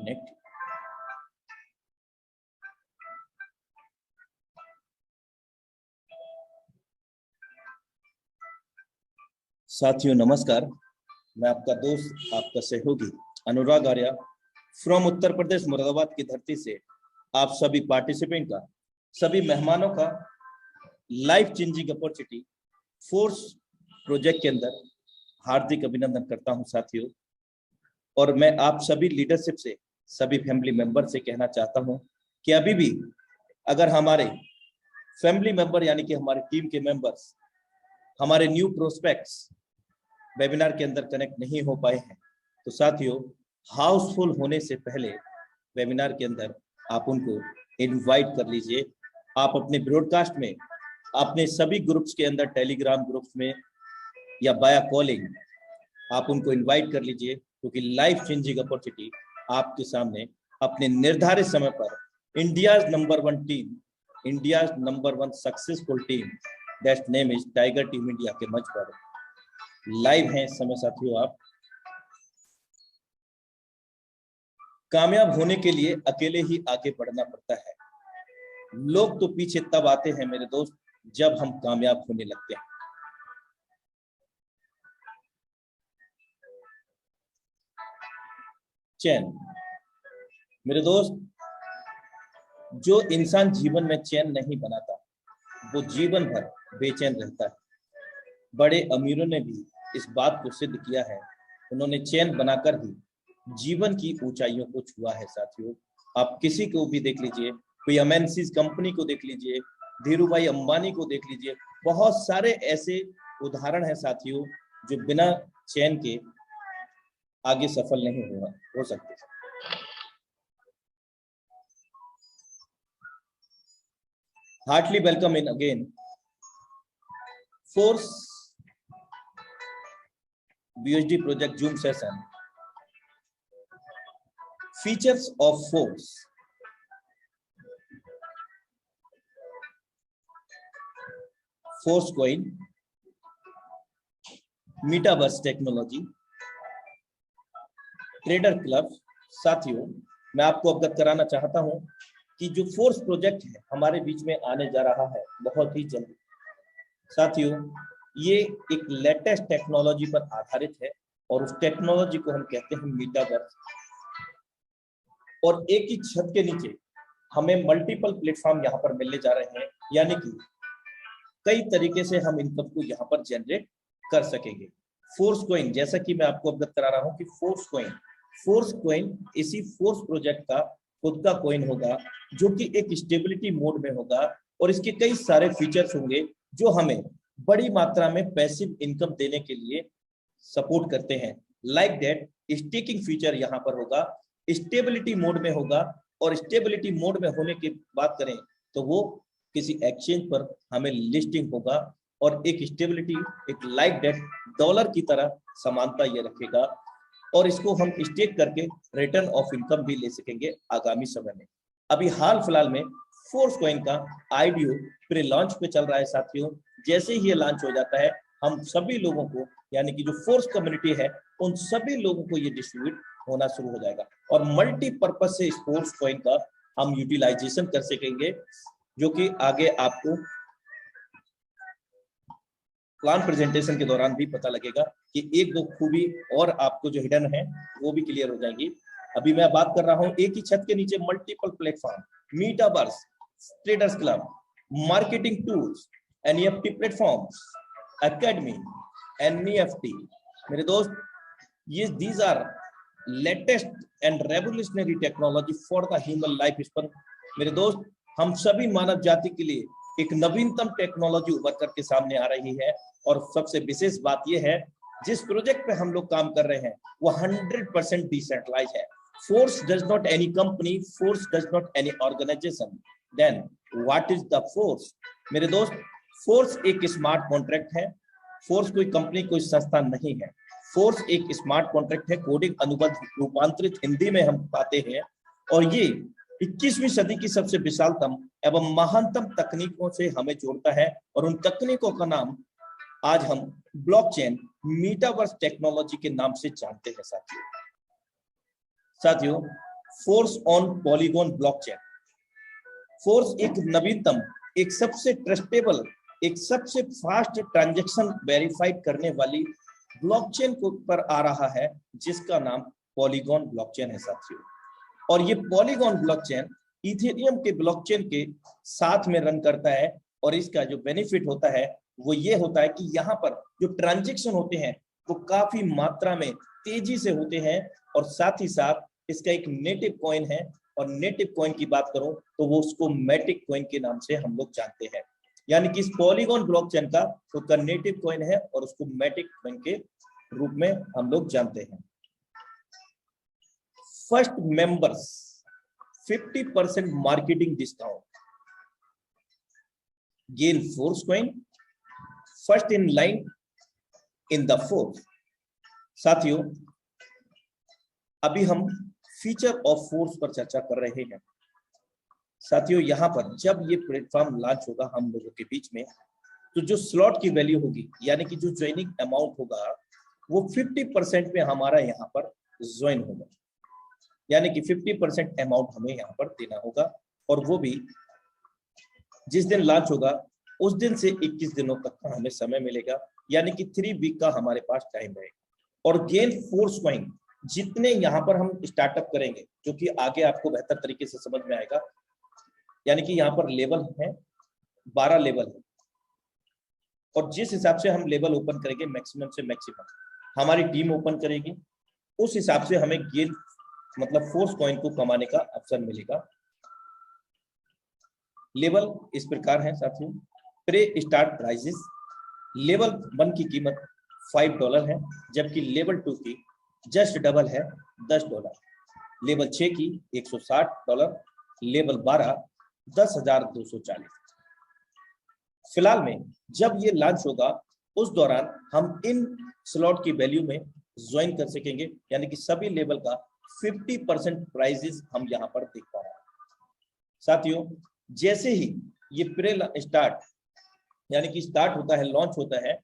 Connect. साथियों नमस्कार, मैं आपका दोस्त, आपका सहयोगी अनुराग आर्या फ्रॉम उत्तर प्रदेश मुरादाबाद की धरती से आप सभी पार्टिसिपेंट का, सभी मेहमानों का life changing opportunity force project के अंदर हार्दिक अभिनंदन करता हूं साथियों। और मैं आप सभी लीडरशिप से, सभी फैमिली मेंबर से कहना चाहता हूं कि अभी भी अगर हमारे फैमिली मेंबर यानी कि हमारे टीम के मेंबर्स, हमारे न्यू प्रोस्पेक्ट्स वेबिनार के अंदर कनेक्ट नहीं हो पाए हैं, तो साथियों हाउसफुल होने से पहले वेबिनार के अंदर आप उनको इनवाइट कर लीजिए। आप अपने ब्रॉडकास्ट में, अपने सभी ग्रुप्स के अंदर, टेलीग्राम ग्रुप्स में या बाया कॉलिंग आप उनको इनवाइट कर लीजिए, क्योंकि लाइफ चेंजिंग अपॉर्चुनिटी आपके सामने अपने निर्धारित समय पर India's number 1 team, India's number 1 successful team that name is tiger team India के मंच पर लाइव हैं। समय साथियों, आप कामयाब होने के लिए अकेले ही आगे बढ़ना पड़ता है। लोग तो पीछे तब आते हैं मेरे दोस्त जब हम कामयाब होने लगते हैं। चैन मेरे दोस्त, जो इंसान जीवन में चैन नहीं बनाता वो जीवन भर बेचैन रहता है। बड़े अमीरों ने भी इस बात को सिद्ध किया है, उन्होंने चैन बनाकर ही जीवन की ऊंचाइयों को छुआ है साथियों। आप किसी को भी देख लीजिए, कोई एमएनसी कंपनी को देख लीजिए, धीरू भाई अंबानी को देख लीजिए, बहुत सारे ऐसे उदाहरण हैं साथियों जो बिना चैन के आगे सफल नहीं हो सकते। Heartly welcome in again force BHD project Zoom session. Features of Force. Force coin, Metaverse technology, trader club. साथियों मैं आपको अवगत कराना चाहता हूं कि जो फोर्स प्रोजेक्ट है हमारे बीच में आने जा रहा है बहुत ही जल्द। साथियों ये एक लेटेस्ट टेक्नोलॉजी पर आधारित है और उस टेक्नोलॉजी को हम कहते हैं मेटावर्स। और एक ही छत के नीचे हमें मल्टीपल प्लेटफॉर्म यहाँ पर मिलने जा रहे हैं, यानी कि कई तरीके से हम इनकम को यहाँ पर जनरेट कर सकेंगे। फोर्स कॉइन, जैसा कि मैं आपको अवगत करा रहा हूँ कि फोर्स कॉइन इसी फोर्स प्रोजेक्ट का खुद का कॉइन होगा जो कि एक स्टेबिलिटी मोड में होगा और इसके कई सारे फीचर्स होंगे जो हमें बड़ी मात्रा में पैसिव इनकम देने के लिए सपोर्ट करते हैं। लाइक दैट स्टेकिंग फीचर यहाँ पर होगा, स्टेबिलिटी मोड में होगा और स्टेबिलिटी मोड में होने की बात करें तो वो किसी एक्सचेंज पर हमें लिस्टिंग होगा और एक स्टेबिलिटी, एक लाइक दैट डॉलर की तरह समानता ये रखेगा और इसको हम स्टेक करके रिटर्न ऑफ इनकम भी ले सकेंगे आगामी समय में। अभी हाल फिलहाल में फोर्स कॉइन का आईडीओ प्री लॉन्च पे चल रहा है साथियों। जैसे ही ये लॉन्च हो जाता है हम सभी लोगों को, यानी कि जो फोर्स कम्युनिटी है उन सभी लोगों को ये डिस्ट्रीब्यूट होना शुरू हो जाएगा और मल्टीपर्पज से इस फोर्स कॉइन का हम यूटिलाइजेशन कर सकेंगे, जो कि आगे आपको प्लान प्रेजेंटेशन के दौरान भी पता लगेगा कि एक दो खूबी और आपको जो हिडन है वो भी क्लियर हो जाएंगी। अभी मैं बात कर रहा हूं एक ही छत के नीचे multiple platform, metaverse, traders club, marketing tools, NEFT platforms, academy, NEFT. मेरे दोस्त ये these are latest and revolutionary technology for the human life span. मेरे दोस्त हम सभी मानव जाति के लिए एक नवीनतम टेक्नोलॉजी उभर करके सामने आ रही है और सबसे विशेष बात यह है जिस प्रोजेक्ट पे हम लोग काम कर रहे हैं वो 100% डिसेंट्रलाइज है। Force does not any company, force does not any organisation, then what is the force? मेरे दोस्त फोर्स एक स्मार्ट कॉन्ट्रैक्ट है। फोर्स कोई कंपनी, कोई संस्था नहीं है। फोर्स एक स्मार्ट कॉन्ट्रैक्ट है, कोडिंग अनुबंध रूपांतरित हिंदी में हम पाते हैं और ये 21वीं सदी की सबसे विशालतम एवं महानतम तकनीकों से हमें जोड़ता है और उन तकनीकों का नाम आज हम ब्लॉकचेन, मेटावर्स टेक्नोलॉजी के नाम से जानते हैं। साथियों force on polygon blockchain. Force एक नवीनतम, एक सबसे ट्रस्टेबल, एक सबसे फास्ट ट्रांजैक्शन वेरीफाइड करने वाली ब्लॉकचेन को पर आ रहा है, जिसका नाम पॉलीगॉन ब्लॉकचेन है साथियों। और ये पॉलीगॉन ब्लॉकचेन इथेरियम के ब्लॉकचेन के साथ में रन करता है, और इसका जो बेनिफिट होता है वो ये होता है कि यहाँ पर जो ट्रांजैक्शन होते हैं वो काफी मात्रा में तेजी से होते हैं, और साथ ही साथ इसका एक नेटिव कॉइन है, और नेटिव कॉइन की बात करूं तो वो उसको मैटिक कॉइन के नाम से हम लोग जानते हैं। यानी कि इस पॉलीगॉन ब्लॉकचेन का उसका नेटिव कॉइन है और उसको मैटिक कॉइन के रूप में हम लोग जानते हैं। First members 50% marketing discount, gain force coin, first in line in the force. साथियों, अभी हम फीचर ऑफ फोर्स पर चर्चा कर रहे हैं। साथियों, यहां पर जब ये प्लेटफॉर्म लॉन्च होगा हम लोगों के बीच में, तो जो स्लॉट की वैल्यू होगी, यानी कि जो ज्वाइनिंग अमाउंट होगा, वो 50% में हमारा यहाँ पर ज्वाइन होगा। यानी कि 50% अमाउंट हमें यहाँ पर देना होगा, और वो भी जिस दिन लॉन्च होगा उस दिन से 21 दिनों तक का हमें समय मिलेगा, यानी कि 3 वीक का हमारे पास टाइम रहेगा। और गेन फोर्स कॉइन जितने यहाँ पर हम स्टार्टअप करेंगे, जो कि आगे आपको बेहतर तरीके से समझ में आएगा, यानी कि यहाँ पर लेवल है 12 लेवल है, और जिस हिसाब से हम लेवल ओपन करेंगे मैक्सिमम से मैक्सिमम हमारी टीम ओपन करेगी, उस हिसाब से हमें गेन मतलब फोर्स कॉइन को कमाने का अवसर मिलेगा। लेवल इस प्रकार है साथियों। प्रे स्टार्ट प्राइजेस, लेवल 1 की कीमत $5 है, जबकि लेवल 2 की जस्ट डबल है $10, लेवल 6 की $160, लेवल 12 10,240। फिलहाल में जब ये लॉन्च होगा उस दौरान हम इन स्लॉट की वैल्यू में ज्वाइन कर सकेंगे, यानी कि सभी लेवल का 50% प्राइजेस हम यहाँ पर देख पा रहे हैं। साथियों, जैसे ही ये प्रे स्टार्ट यानी कि स्टार्ट होता है, लॉन्च होता है,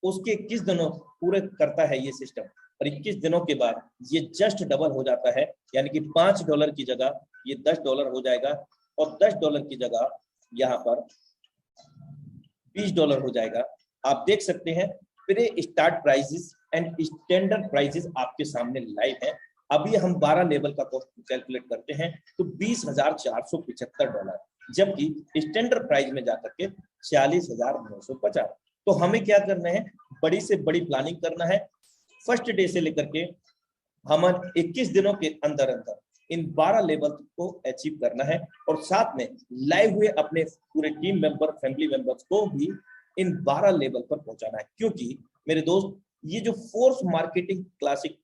उसके 21 दिनों पूरे करता है ये सिस्टम, और 21 दिनों के बाद ये जस्ट डबल हो जाता है, यानी कि $5 की जगह ये $10 हो जाएगा, और $10 की जगह यहाँ पर $20 हो जाएगा। आप देख सकते हैं pre start prices and standard prices आपके सामने लाइव है। अभी हम 12 लेवल का कॉस्ट कैलकुलेट करते हैं तो $20,475, जबकि स्टैंडर्ड प्राइस में जाकर के 40,950। तो हमें क्या करना है, बड़ी से बड़ी प्लानिंग करना है। फर्स्ट डे से लेकर के हम 21 दिनों के अंदर अंदर इन 12 लेवल को अचीव करना है, और साथ में लाइव हुए अपने पूरे टीम मेंबर, फैमिली मेंबर्स को भी इन 12 लेवल पर पहुंचाना है। क्योंकि मेरे दोस्त, ये जो फोर्स मार्केटिंग क्लासिक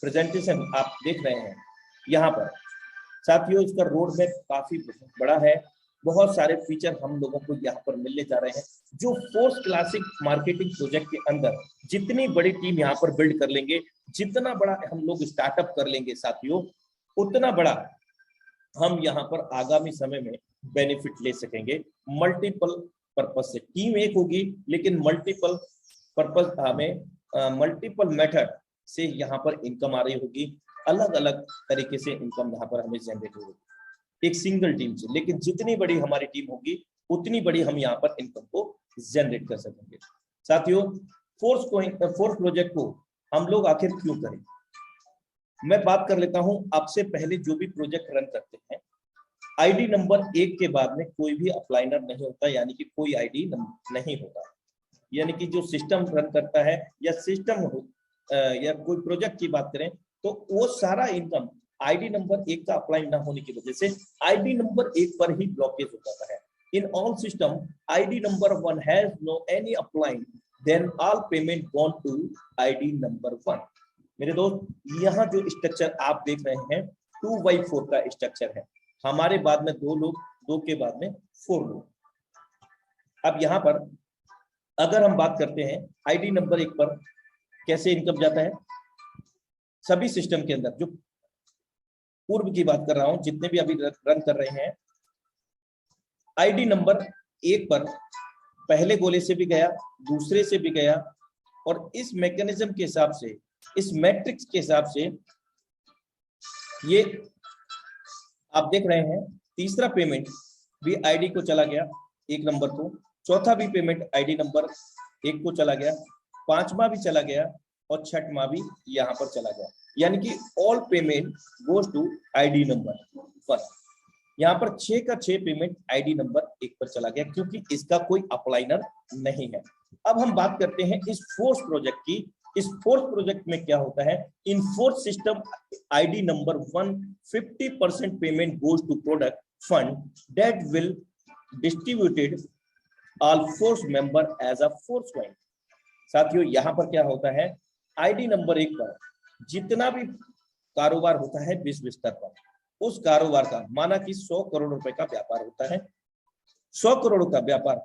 प्रेजेंटेशन आप देख रहे हैं यहाँ पर, साथियों इसका रोड मैप काफी बड़ा है, बहुत सारे फीचर हम लोगों को यहाँ पर मिलने जा रहे हैं। जो फोर्स क्लासिक मार्केटिंग प्रोजेक्ट के अंदर जितनी बड़ी टीम यहाँ पर बिल्ड कर लेंगे, जितना बड़ा हम लोग स्टार्टअप कर लेंगे साथियों, उतना बड़ा हम यहाँ पर आगामी समय में बेनिफिट ले सकेंगे। मल्टीपल पर्पस से टीम एक होगी, लेकिन मल्टीपल पर्पस हमें मल्टीपल मेथड से यहाँ पर इनकम आ रही होगी, अलग अलग तरीके से इनकम यहाँ पर हमें जनरेट होगी एक सिंगल टीम से। लेकिन जितनी बड़ी हमारी टीम होगी उतनी बड़ी हम यहाँ पर इनकम को जनरेट कर सकेंगे। साथियों, फोर्स प्रोजेक्ट को हम लोग आखिर क्यों करें, मैं बात कर लेता हूं। आपसे पहले जो भी प्रोजेक्ट रन करते हैं, आईडी नंबर 1 के बाद में कोई भी अपलाइनर नहीं होता, यानी कि कोई आईडी नहीं होता। यानी कि जो सिस्टम रन करता है या सिस्टम या कोई प्रोजेक्ट की बात करें तो वो सारा इनकम आईडी नंबर 1 का अप्लाई ना होने की वजह से आईडी नंबर 1 पर ही ब्लॉकेज हो जाता है। In all system ID number 1 has no any upline, then all payment gone to ID number 1। मेरे दोस्त, यहाँ जो स्ट्रक्चर आप देख रहे हैं 2x4 का स्ट्रक्चर है। हमारे बाद में 2 लोग, 2 के बाद में 4 लोग। अब यहाँ पर अगर हम बात करते हैं आईडी नंबर 1 पर कैसे इनकम जाता है, सभी सिस्टम के अंदर जो पूर्व की बात कर रहा हूं, जितने भी अभी रन कर रहे हैं, आईडी नंबर 1 पर पहले गोले से भी गया, दूसरे से भी गया, और इस मैकेनिज्म के हिसाब से, इस मैट्रिक्स के हिसाब से ये आप देख रहे हैं, तीसरा पेमेंट भी आईडी को चला गया, एक नंबर को, चौथा भी पेमेंट आईडी नंबर एक को चला गया, पांचवा भी चला गया और छठवां भी यहाँ पर चला गया, यानी कि all payment goes to ID number 1। यहाँ पर 6 का 6 पेमेंट आईडी नंबर 1 पर चला गया, क्योंकि इसका कोई अपलाइनर नहीं है। अब हम बात करते हैं इस फोर्स प्रोजेक्ट की। इस फोर्स प्रोजेक्ट में क्या होता है, in force system ID number 1 50% payment goes to product fund that will distributed all force member as a force coin. साथियों, यहाँ पर क्या होता है, आईडी नंबर 1 पर जितना भी कारोबार होता है विश्व स्तर पर, उस कारोबार का, माना कि 100 करोड़ रुपए का व्यापार होता है, 100 करोड़ का व्यापार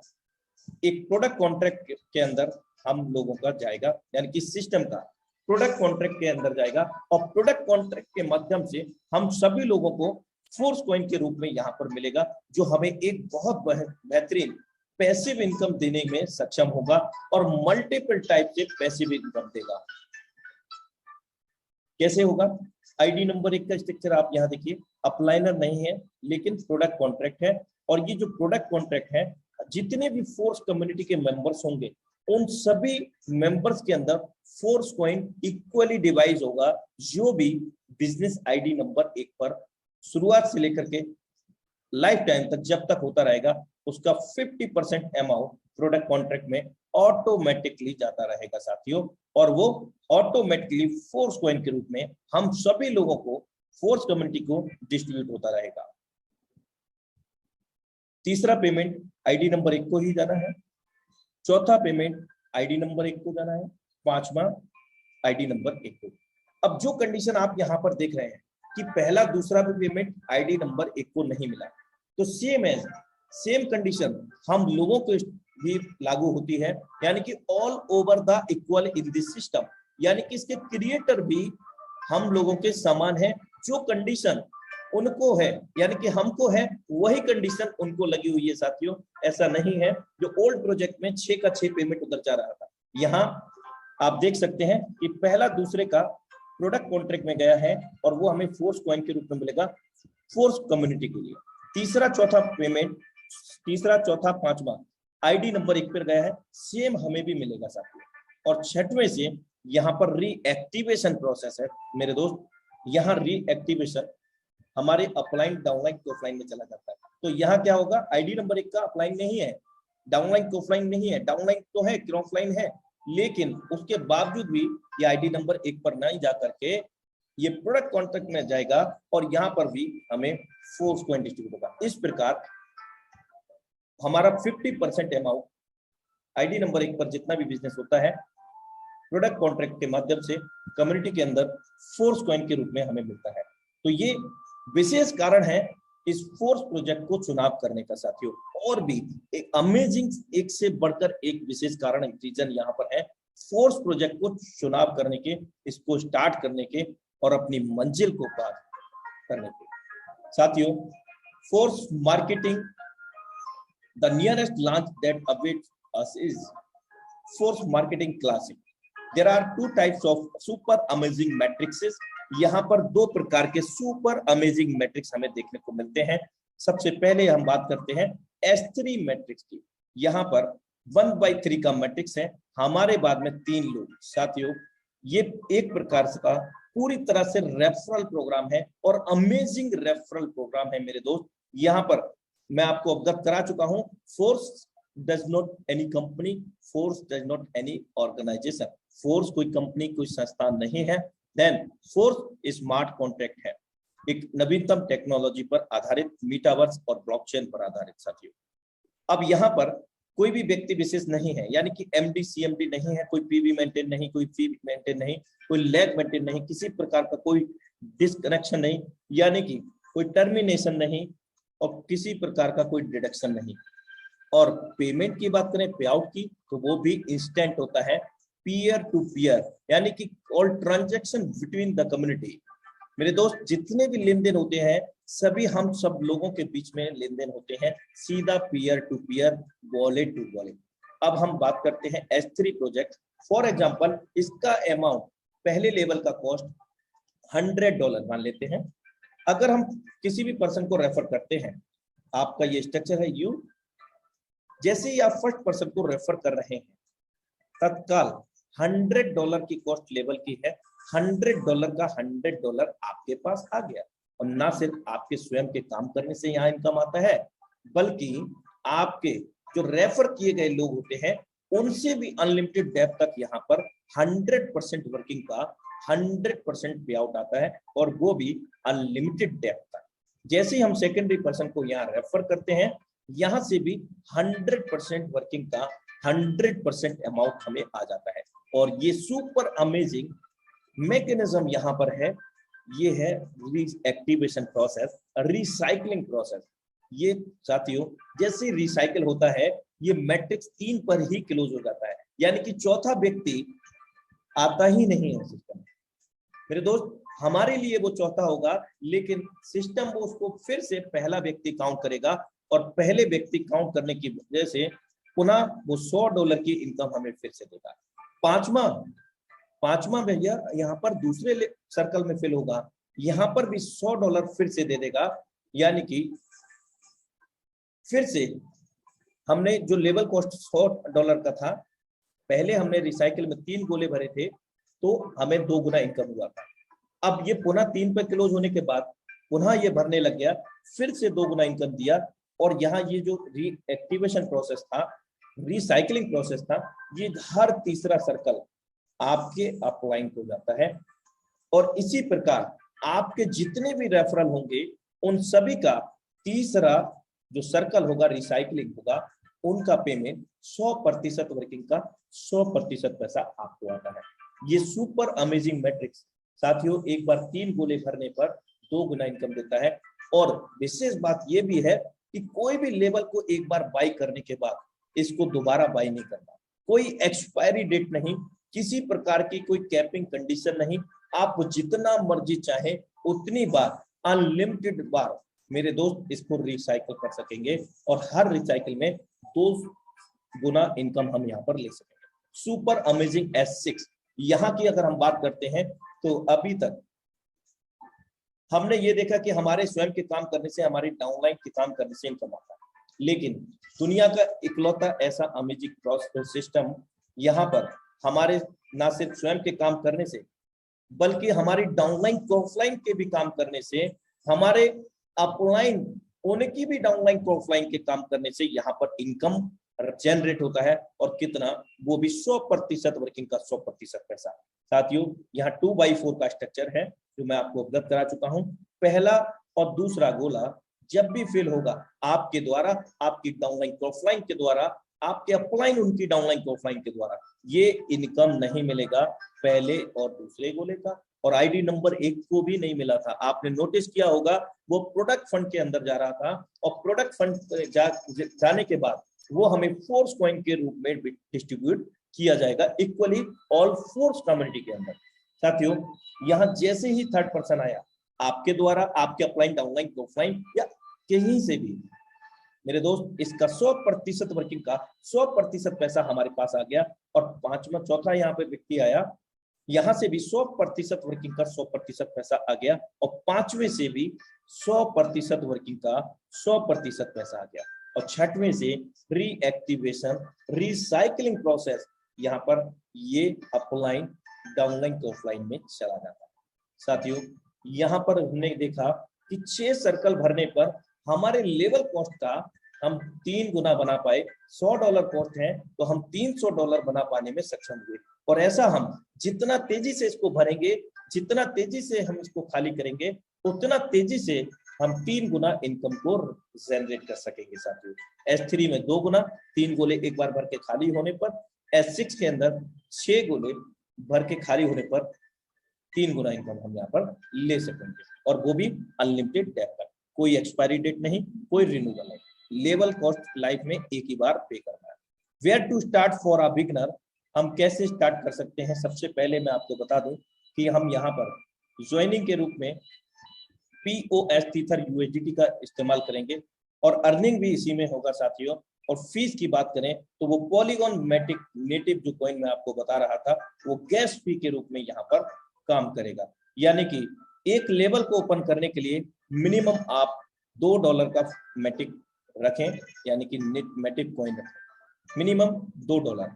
एक प्रोडक्ट कॉन्ट्रैक्ट के अंदर हम लोगों का जाएगा, यानी कि सिस्टम का प्रोडक्ट कॉन्ट्रैक्ट के अंदर जाएगा, और प्रोडक्ट कॉन्ट्रैक्ट के माध्यम से हम सभी लोगों को फोर्स कॉइन के रूप में यहाँ पर मिलेगा, जो हमें एक बहुत बेहतरीन पैसिव इनकम देने में सक्षम होगा और मल्टीपल टाइप से पैसिव इनकम देगा। कैसे होगा? आईडी नंबर 1 का स्ट्रक्चर आप यहाँ देखिए, अपलाइनर नहीं है लेकिन प्रोडक्ट कॉन्ट्रैक्ट है, और ये जो प्रोडक्ट कॉन्ट्रैक्ट है, जितने भी फोर्स कम्युनिटी के मेंबर्स होंगे उन सभी मेंबर्स के अंदर फोर्स कॉइन इक्वली डिवाइड होगा। जो भी बिजनेस आईडी नंबर 1 पर शुरुआत से लेकर के लाइफ टाइम तक जब तक होता रहेगा, उसका 50% अमाउंट प्रोडक्ट कॉन्ट्रैक्ट में ऑटोमेटिकली जाता रहेगा साथियों, और वो ऑटोमेटिकली फोर्स कॉइन के रूप में हम सभी लोगों को, फोर्स कम्युनिटी को डिस्ट्रीब्यूट होता रहेगा। तीसरा पेमेंट आईडी नंबर 1 को ही जाना है, चौथा पेमेंट आईडी नंबर 1 को जाना है, पांचवा आईडी नंबर 1 को। अब जो कंडीशन आप यहाँ पर देख रहे हैं कि पहला दूसरा भी पेमेंट आईडी नंबर 1 को नहीं मिला, तो सेम कंडीशन हम लोगों को भी लागू होती है, यानी कि all over the equal in this system, यानी कि इसके क्रिएटर भी हम लोगों के समान है। जो कंडीशन उनको है, यानी कि हमको है, वही कंडीशन उनको लगी हुई है साथियों। ऐसा नहीं है जो ओल्ड प्रोजेक्ट में 6 का 6 पेमेंट उधर जा रहा था, यहाँ आप देख सकते हैं कि पहला दूसरे का प्रोडक्ट कॉन्ट्रैक्ट में गया है और वो हमें फोर्स कॉइन के रूप में मिलेगा फोर्स कम्युनिटी के लिए। तीसरा चौथा पेमेंट, तीसरा चौथा पांचवा आईडी नंबर 1 पर गया है, सेम हमें भी मिलेगा साथियों। और छठवें से यहाँ पर रीएक्टिवेशन प्रोसेस है मेरे दोस्त, यहाँ रीएक्टिवेशन हमारे अपलाइन डाउनलाइन को ऑफलाइन में चला जाता है। तो यहाँ क्या होगा, आईडी नंबर 1 का अपलाइन नहीं है, डाउनलाइन को ऑफलाइन नहीं है, डाउनलाइन तो है, ऑफलाइन है, लेकिन उसके बावजूद भी ये आईडी नंबर 1 पर नहीं जा करके ये प्रोडक्ट कॉन्ट्रैक्ट में जाएगा और यहाँ पर भी हमें फोर्स कॉइन डिस्ट्रीब्यूट होगा। इस प्रकार हमारा 50% अमाउंट आईडी नंबर 1 पर जितना भी बिजनेस होता है प्रोडक्ट कॉन्ट्रैक्ट के माध्यम से कम्युनिटी के अंदर फोर्स कॉइन के रूप में हमें मिलता है। तो ये विशेष कारण है इस फोर्स प्रोजेक्ट को चुनाव करने का साथियों। और भी एक अमेजिंग, एक से बढ़कर एक विशेष कारण, रीजन यहाँ पर है फोर्स प्रोजेक्ट को चुनाव करने के, इसको स्टार्ट करने के और अपनी मंजिल को पार करने के। साथियों, force marketing, the nearest launch that awaits us is force marketing classic. There are 2 types of super amazing matrixes. यहाँ पर 2 प्रकार के सुपर अमेजिंग मैट्रिक्स हमें देखने को मिलते हैं। सबसे पहले हम बात करते हैं S3 मैट्रिक्स की। यहाँ पर 1/3 का मैट्रिक्स है, हमारे बाद में 3 लोग। साथियों, ये एक प्रकार से का पूरी तरह से रेफरल प्रोग्राम है और अमेजिंग रेफरल प्रोग्राम है मेरे दोस्त। यहाँ पर मैं आपको अवगत करा चुका हूँ, force does not any company, force does not any organisation. Force कोई कंपनी, कोई संस्थान नहीं है। देन फोर्स स्मार्ट कॉन्ट्रैक्ट है, एक नवीनतम टेक्नोलॉजी पर आधारित, मीटावर्स और ब्लॉकचेन पर आधारित साथियों। अब यहाँ पर कोई भी व्यक्ति विशेष नहीं है, यानी कि एमडी सीएमडी नहीं है, कोई पीवी मेंटेन नहीं, कोई फी मेंटेन नहीं, कोई लैग मेंटेन नहीं, किसी प्रकार का कोई डिस्कनेक्शन नहीं, यानी कि कोई टर्मिनेशन नहीं और किसी प्रकार का कोई डिडक्शन नहीं। और पेमेंट की बात करें, पे आउट की, तो वो भी इंस्टेंट होता है, पीयर टू पीयर, यानी कि all transaction between the community. मेरे दोस्त, जितने भी लेन देन होते हैं सभी हम सब लोगों के बीच में लेन देन होते हैं, सीधा peer to peer, wallet to wallet. अब हम बात करते हैं S3 प्रोजेक्ट। फॉर एग्जांपल, इसका अमाउंट, पहले लेवल का कॉस्ट $100 मान लेते हैं, अगर हम किसी भी पर्सन को रेफर करते हैं, आपका ये स्ट्रक्चर है यू, जैसे ही आप फर्स्ट पर्सन को रेफर कर रहे हैं, तत्काल $100 की कॉस्ट लेवल की है, $100 का $100 आपके पास आ गया। और ना सिर्फ आपके स्वयं के काम करने से यहाँ इनकम आता है, बल्कि आपके जो रेफर किए गए लोग होते हैं उनसे भी अनलिमिटेड डेप्थ तक यहाँ पर 100% वर्किंग का 100% पे आउट आता है, और वो भी अनलिमिटेड डेप्थ तक। जैसे ही हम सेकेंडरी पर्सन को यहाँ रेफर करते हैं, यहाँ से भी 100% वर्किंग का 100% अमाउंट हमें आ जाता है। और ये सुपर अमेजिंग मैकेनिज्म यहाँ पर है, ये है रीएक्टिवेशन प्रोसेस, रिसाइकलिंग प्रोसेस। ये साथियों जैसे रिसाइकल होता है, ये मैट्रिक्स 3 पर ही क्लोज हो जाता है, यानी कि चौथा व्यक्ति आता ही नहीं है सिस्टम में। मेरे दोस्त, हमारे लिए वो चौथा होगा, लेकिन सिस्टम वो उसको फिर से पहला व्यक्ति काउंट करेगा, और पहले व्यक्ति काउंट करने की वजह से पुनः वो $100 की इनकम हमें फिर से देगा। पांचवा भैया यहाँ पर दूसरे सर्कल में फिल होगा, यहाँ पर भी $100 फिर से दे देगा, यानी कि फिर से हमने जो लेवल कॉस्ट $100 का था, पहले हमने रिसाइकिल में 3 गोले भरे थे तो हमें 2 गुना इनकम हुआ था। अब ये पुनः 3 पे क्लोज होने के बाद पुनः ये भरने लग गया, फिर से 2 गुना इनकम दिया। और यहाँ ये जो रीएक्टिवेशन प्रोसेस था, रिसाइकलिंग प्रोसेस था, ये हर तीसरा सर्कल आपके अपलाइन हो जाता है। और इसी प्रकार आपके जितने भी रेफरल होंगे उन सभी का तीसरा जो सर्कल होगा, रिसाइकलिंग होगा, उनका पेमेंट 100% वर्किंग का 100% पैसा आपको आता है। ये सुपर अमेजिंग मैट्रिक्स साथियों एक बार 3 गोले भरने पर 2 गुना इनकम देता है। और विशेष बात यह भी है कि कोई भी लेवल को एक बार बाई करने के बाद इसको दोबारा बाई नहीं करना, कोई एक्सपायरी डेट नहीं, किसी प्रकार की कोई कैपिंग कंडीशन नहीं। आप जितना मर्जी चाहे उतनी बार, अनलिमिटेड बार मेरे दोस्त इसको रिसाइकल कर सकेंगे, और हर रिसाइकल में 2 गुना इनकम हम यहाँ पर ले सकेंगे। सुपर अमेजिंग S6 यहाँ की अगर हम बात करते हैं तो अभी तक हमने ये देखा कि हमारे स्वयं के काम करने से, हमारी डाउनलाइन के काम करने से इनकम आता है, लेकिन दुनिया का इकलौता ऐसा अमेजिंग सिस्टम यहाँ पर हमारे ना सिर्फ स्वयं के काम करने से, बल्कि हमारी डाउनलाइन ऑफलाइन के भी काम करने से, हमारे अपलाइन होने की भी डाउनलाइन ऑफलाइन के काम करने से यहाँ पर इनकम जनरेट होता है। और कितना, वो भी 100% वर्किंग का 100% पैसा। साथियों यहाँ 2x4 का स्ट्रक्चर है जो मैं आपको अवगत करा चुका हूँ। पहला और दूसरा गोला जब भी फिल होगा आपके द्वारा, आपकी डाउनलाइन ऑफलाइन के द्वारा, आपके अपलाइन उनकी डाउनलाइन ऑफलाइन के द्वारा, ये इनकम नहीं मिलेगा पहले और दूसरे गोले का। और आईडी नंबर 1 को भी नहीं मिला था। आपने नोटिस किया होगा वो प्रोडक्ट फंड के अंदर जा रहा था, और प्रोडक्ट फंड जाने के बाद वो हमें फोर्स कॉइन के रूप में डिस्ट्रीब्यूट किया जाएगा इक्वली ऑल फोर्स कम्युनिटी के अंदर। साथियों यहाँ जैसे ही थर्ड पर्सन आया आपके द्वारा, आपके अपलाइन डाउनलाइन ऑफलाइन या कहीं से भी, मेरे दोस्त इसका 100% वर्किंग का 100% पैसा हमारे पास आ गया। और चौथा यहाँ पे व्यक्ति आया, यहाँ से भी 100% वर्किंग का 100% पैसा आ गया, और 5वें से भी 100% वर्किंग का 100% पैसा आ गया। और 6वें से रीएक्टिवेशन रिसाइकलिंग प्रोसेस यहाँ पर ये अपलाइन डाउनलाइन तो ऑफलाइन में चला जाता है। साथियों यहाँ पर हमने देखा कि 6 सर्कल भरने पर हमारे लेवल कॉस्ट का हम 3 गुना बना पाए। $100 कॉस्ट है तो हम $300 बना पाने में सक्षम हुए। और ऐसा हम जितना तेजी से इसको भरेंगे, जितना तेजी से हम इसको खाली करेंगे, उतना तेजी से हम 3 गुना इनकम को जनरेट कर सकेंगे। साथियों S3 में 2 गुना, 3 गोले एक बार भर के खाली होने पर, S6 के अंदर 6 गोले भर के खाली होने पर 3 गुना इनकम हम यहाँ पर ले सकेंगे, और वो भी अनलिमिटेड डेट तक। कोई एक्सपायरी डेट नहीं, कोई रिन्यूअल नहीं, लेवल कॉस्ट लाइफ में एक ही बार पे करना है। Where to start for a beginner, हम कैसे स्टार्ट कर सकते हैं? सबसे पहले मैं आपको बता दूं कि हम यहाँ पर ज्वाइनिंग के रूप में POS Tether USDT का इस्तेमाल करेंगे, और अर्निंग भी इसी में होगा साथियों। और फीस की बात करें तो वो पॉलीगॉन मैटिक नेटिव जो कॉइन मैं आपको बता रहा था, वो गैस फी के रूप में यहाँ पर काम करेगा। यानी कि एक लेवल को ओपन करने के लिए मिनिमम आप $2 का मैटिक रखें, यानी कि मैटिक कॉइन रखें, मिनिमम $2।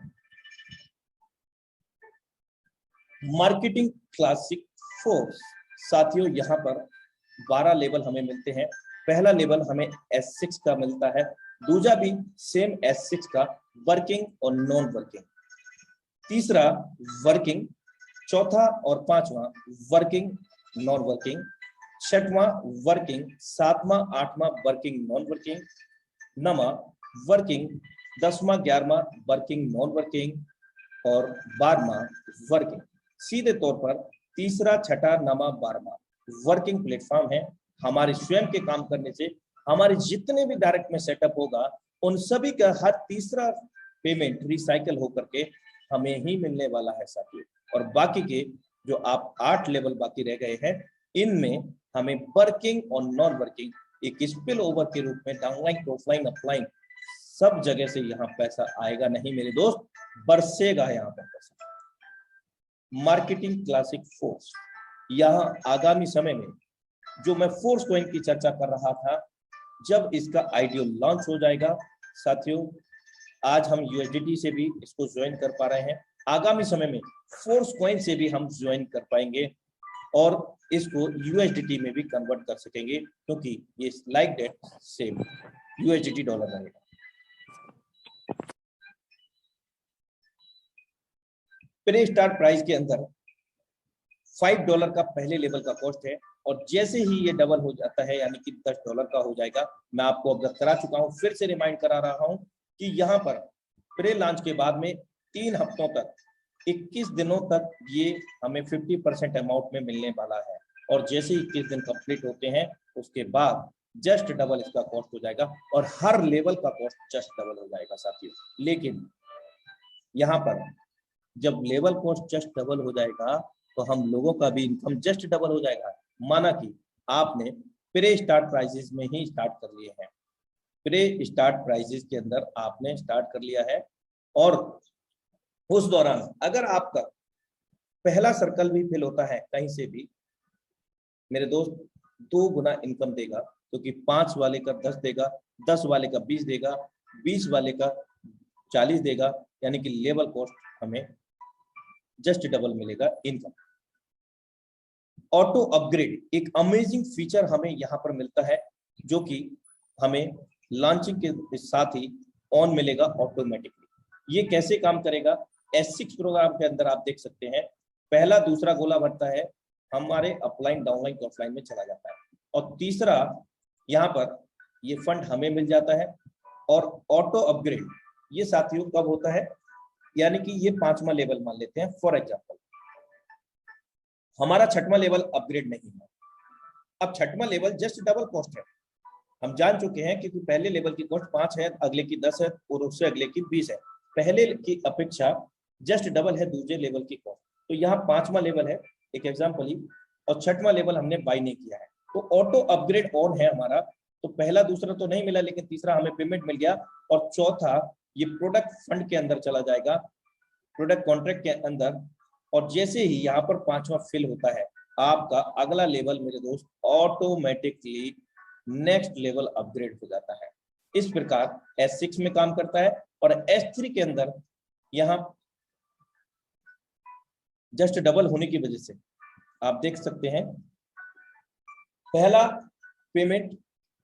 मार्केटिंग क्लासिक फोर्स साथियों, यहाँ पर 12 लेवल हमें मिलते हैं। पहला लेवल हमें S6 का मिलता है, दूसरा भी सेम S6 का वर्किंग और नॉन वर्किंग, तीसरा वर्किंग, चौथा और पांचवा वर्किंग नॉन वर्किंग, छठवां वर्किंग, सातवां आठवां वर्किंग नॉन वर्किंग, नवा वर्किंग, 10वां 11वां वर्किंग नॉन वर्किंग और 12वां वर्किंग। सीधे तौर पर तीसरा, छठा, नवा, 12वां वर्किंग प्लेटफॉर्म है। हमारे स्वयं के काम करने से हमारे जितने भी डायरेक्ट में सेटअप होगा उन सभी का हर तीसरा पेमेंट रिसाइकल होकर के हमें ही मिलने वाला है साथियों। और बाकी के जो आप 8 लेवल बाकी रह गए हैं, इनमें हमें वर्किंग और नॉन वर्किंग एक स्पिल ओवर के रूप में डाउनलाइन, ऑफलाइन, अपलाइन सब जगह से यहाँ पैसा आएगा नहीं मेरे दोस्त, बरसेगा यहाँ पर पैसा। मार्केटिंग क्लासिक फोर्स, यहाँ आगामी समय में जो मैं फोर्स कॉइन की चर्चा कर रहा था, जब इसका आईडीओ लॉन्च हो जाएगा साथियों, आज हम USDT से भी इसको ज्वाइन कर पा रहे हैं, आगामी समय में फोर्स कॉइन से भी हम ज्वाइन कर पाएंगे और इसको USDT में भी कन्वर्ट कर सकेंगे, क्योंकि ये like that same USDT dollar रहेगा। प्री स्टार्ट प्राइस के अंदर $5 का पहले लेवल का कॉस्ट है, और जैसे ही ये डबल हो जाता है यानी कि $10 का हो जाएगा। मैं आपको अवगत करा चुका हूं, फिर से रिमाइंड करा रहा हूं कि यहाँ पर प्री लॉन्च के बाद में 3 हफ्तों तक, 21 दिनों तक ये हमें 50% अमाउंट में मिलने वाला है, और जैसे ही 21 दिन कंप्लीट होते हैं उसके बाद जस्ट डबल इसका कॉस्ट हो जाएगा, और हर लेवल का कॉस्ट जस्ट डबल हो जाएगा साथियों। लेकिन यहाँ पर जब लेवल कॉस्ट जस्ट डबल हो जाएगा तो हम लोगों का भी इनकम जस्ट डबल हो जाएगा। माना कि आपने प्री स्टार्ट प्राइसेस में ही स्टार्ट कर लिए हैं, प्री स्टार्ट प्राइसेस के अंदर आपने स्टार्ट कर लिया है, और उस दौरान अगर आपका पहला सर्कल भी फिल होता है कहीं से भी, मेरे दोस्त 2 गुना इनकम देगा, क्योंकि 5 वाले का 10 देगा, 10 वाले का 20 देगा, 20 वाले का 40 देगा, यानी कि लेवल कॉस्ट हमें जस्ट डबल मिलेगा इनकम। ऑटो अपग्रेड एक अमेजिंग फीचर हमें यहाँ पर मिलता है, जो कि हमें लॉन्चिंग के साथ ही ऑन मिलेगा ऑटोमेटिकली। ये कैसे काम करेगा? S6 प्रोग्राम के अंदर आप देख सकते हैं, पहला दूसरा गोला भरता है हमारे अपलाइन, डाउनलाइन, ऑफलाइन में चला जाता है, और तीसरा यहाँ पर ये फंड हमें मिल जाता है। और ऑटो अपग्रेड ये साथियों कब होता है, यानी कि ये 5वां लेवल मान लेते हैं फॉर एग्जांपल, हमारा 6वां लेवल अपग्रेड नहीं है। अब 6वां लेवल जस्ट डबल कॉस्ट है, हम जान चुके हैं कि पहले लेवल की कॉस्ट 5 है, अगले की 10 है और उससे अगले की 20 है। पहले की अपेक्षा जस्ट डबल है दूसरे लेवल की कॉस्ट, तो यहाँ 5वां लेवल है एक एग्जांपल ही, और 6वां लेवल हमने बाय नहीं किया है, तो ऑटो अपग्रेड ऑन है हमारा। तो पहला दूसरा तो नहीं मिला, लेकिन तीसरा हमें पेमेंट मिल गया, और चौथा ये प्रोडक्ट फंड के अंदर चला जाएगा, प्रोडक्ट कॉन्ट्रैक्ट के अंदर, और जैसे ही यहाँ पर 5वां फिल होता है आपका अगला लेवल मेरे दोस्त ऑटोमेटिकली नेक्स्ट लेवल अपग्रेड हो जाता है। इस प्रकार S6 में काम करता है, और S3 के अंदर यहाँ जस्ट डबल होने की वजह से आप देख सकते हैं, पहला पेमेंट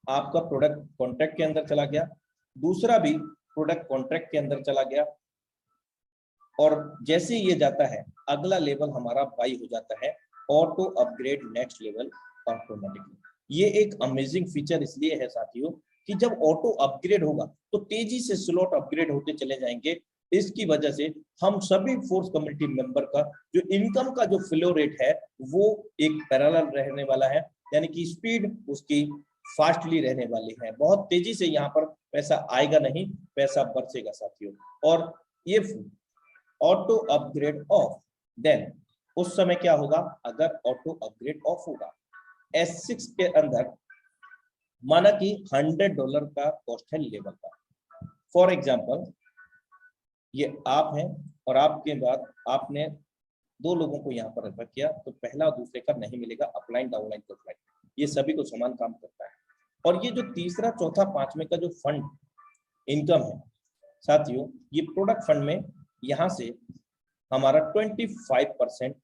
आपका प्रोडक्ट कॉन्ट्रैक्ट के अंदर चला गया, दूसरा भी प्रोडक्ट कॉन्ट्रैक्ट के अंदर चला गया, और जैसे ये जाता है अगला लेवल हमारा बाई हो जाता है auto upgrade next level automatically. ये एक अमेजिंग फीचर इसलिए है साथियों कि जब ऑटो अपग्रेड होगा तो तेजी से स्लॉट अपग्रेड होते चले जाएंगे। इसकी वजह से हम सभी फोर्स कम्युनिटी मेंबर का जो इनकम का जो फ्लो रेट है वो एक पैरेलल रहने वाला है, यानी कि स्पीड उसकी फास्टली रहने वाली है, बहुत तेजी से यहाँ पर पैसा आएगा नहीं, पैसा बरसेगा साथियों। और ये ऑटो अपग्रेड ऑफ, देन उस समय क्या होगा अगर ऑटो अपग्रेड ऑफ होगा? S6 के अंदर माना कि $100 का कॉस्ट है लेवल का, फॉर एग्जांपल ये आप हैं और आपके बाद आपने दो लोगों को यहाँ पर रेफर किया तो पहला और दूसरे का नहीं मिलेगा, अपलाइन डाउनलाइन प्रोफाइल, ये सभी को समान काम करता है। और ये जो तीसरा चौथा पांचवें का जो फंड इनकम है साथियों, ये प्रोडक्ट फंड में यहाँ से हमारा 25%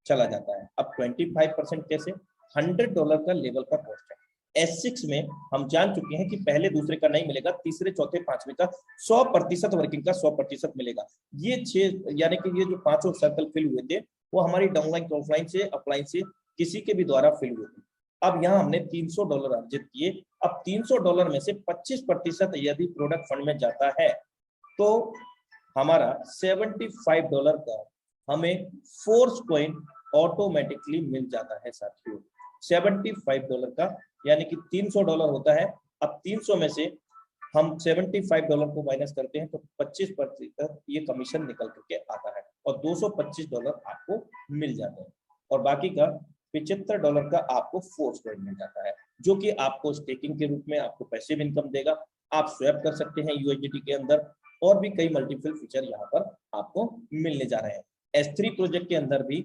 चला जाता है। अब 25% कैसे? $100 का लेवल का कॉस्ट है। S6 में हम जान चुके हैं कि पहले दूसरे का नहीं मिलेगा, तीसरे चौथे पांचवें का 100% वर्किंग का 100% मिलेगा। ये 6 यानी कि ये जो पांचों सर्कल फिल हुए थे वो हमारी डाउनलाइन ऑफलाइन से अपलाइन से किसी के भी द्वारा फिल हुए थे। अब यहाँ हमने $300 अर्जित किए। अब $300 में से 25% यदि प्रोडक्ट फंड में जाता है तो हमारा $75 का हमें फोर्स कॉइन ऑटोमेटिकली मिल जाता है साथियों। $75 का यानी कि $300 होता है। अब 300 में से हम $75 को माइनस करते हैं तो 25% ये कमीशन निकल करके आता है और $225 आपको मिल जाता है और बाकी का $75 का आपको फोर्स कॉइन मिल जाता है, जो कि आपको स्टेकिंग के रूप में आपको पैसिव इनकम देगा। आप स्वैप कर सकते हैं USDT के अंदर और भी कई मल्टीपल फीचर यहाँ पर आपको मिलने जा रहे हैं। S3 प्रोजेक्ट के अंदर भी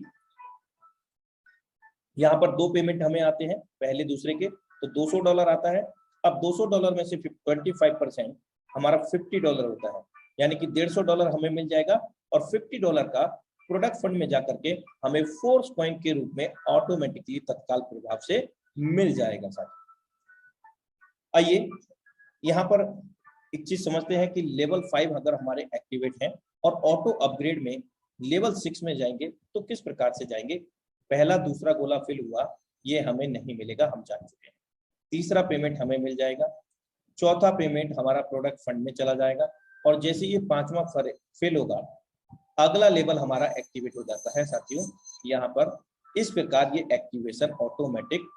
यहाँ पर 2 पेमेंट हमें आते हैं, पहले दूसरे के, तो $200 आता है। अब $200 में से 25% हमारा $50 होता है, यानी कि $150 हमें मिल जाएगा और $50 का प्रोडक्ट फंड में जाकर के हमें फोर्स कॉइन के रूप में ऑटोमेटिकली तत्काल प्रभाव से मिल जाएगा साथ। आइए यहाँ पर एक चीज समझते हैं कि लेवल 5 अगर हमारे एक्टिवेट हैं और ऑटो अपग्रेड में लेवल 6 में जाएंगे तो किस प्रकार से जाएंगे। पहला दूसरा गोला फिल हुआ, ये हमें नहीं मिलेगा, हम जान चुके हैं। तीसरा पेमेंट हमें मिल जाएगा, चौथा पेमेंट हमारा प्रोडक्ट फंड में चला जाएगा और जैसे ये पांचवा फिल होगा अगला लेवल हमारा एक्टिवेट हो जाता है साथियों। यहाँ पर इस प्रकार ये एक्टिवेशन ऑटोमेटिक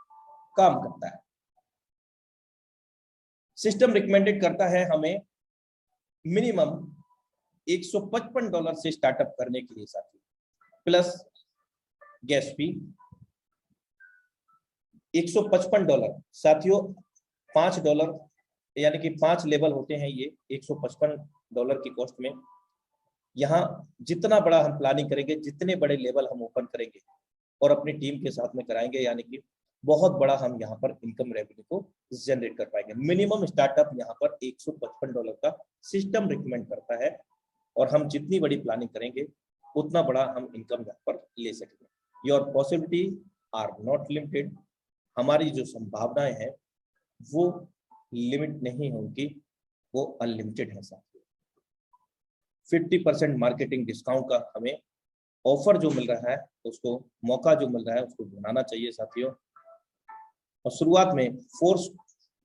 काम करता है। सिस्टम रिकमेंडेड करता है हमें मिनिमम $155 से स्टार्टअप करने के लिए साथियों, प्लस गैस फी $155 साथियों। $5 यानी कि 5 लेवल होते हैं, ये $155 की कॉस्ट में। यहाँ जितना बड़ा हम प्लानिंग करेंगे, जितने बड़े लेवल हम ओपन करेंगे और अपनी टीम के साथ में कराएंगे, यानी कि बहुत बड़ा हम यहाँ पर इनकम रेवेन्यू को जनरेट कर पाएंगे। मिनिमम स्टार्टअप यहाँ पर $155 का सिस्टम रिकमेंड करता है और हम जितनी बड़ी प्लानिंग करेंगे उतना बड़ा हम इनकम यहाँ पर ले सकेंगे। Your possibility are not limited, हमारी जो संभावनाएं हैं वो लिमिट नहीं होगी, वो अनलिमिटेड है साथियों। 50% मार्केटिंग डिस्काउंट का हमें ऑफर जो मिल रहा है, उसको मौका जो मिल रहा है उसको बनाना चाहिए साथियों। और शुरुआत में फोर्स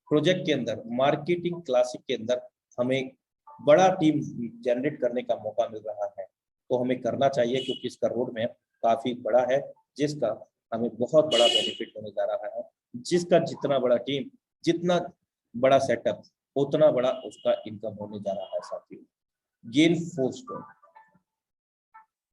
प्रोजेक्ट के अंदर मार्केटिंग क्लासिक के अंदर हमें बड़ा टीम जनरेट करने का मौका मिल रहा है, तो हमें करना चाहिए क्योंकि इसका रोड मैप काफी बड़ा है, जिसका हमें बहुत बड़ा बेनिफिट होने जा रहा है। जिसका जितना बड़ा टीम, जितना बड़ा सेटअप, उतना बड़ा उसका इनकम होने जा रहा है साथियों। गेन फोर्स को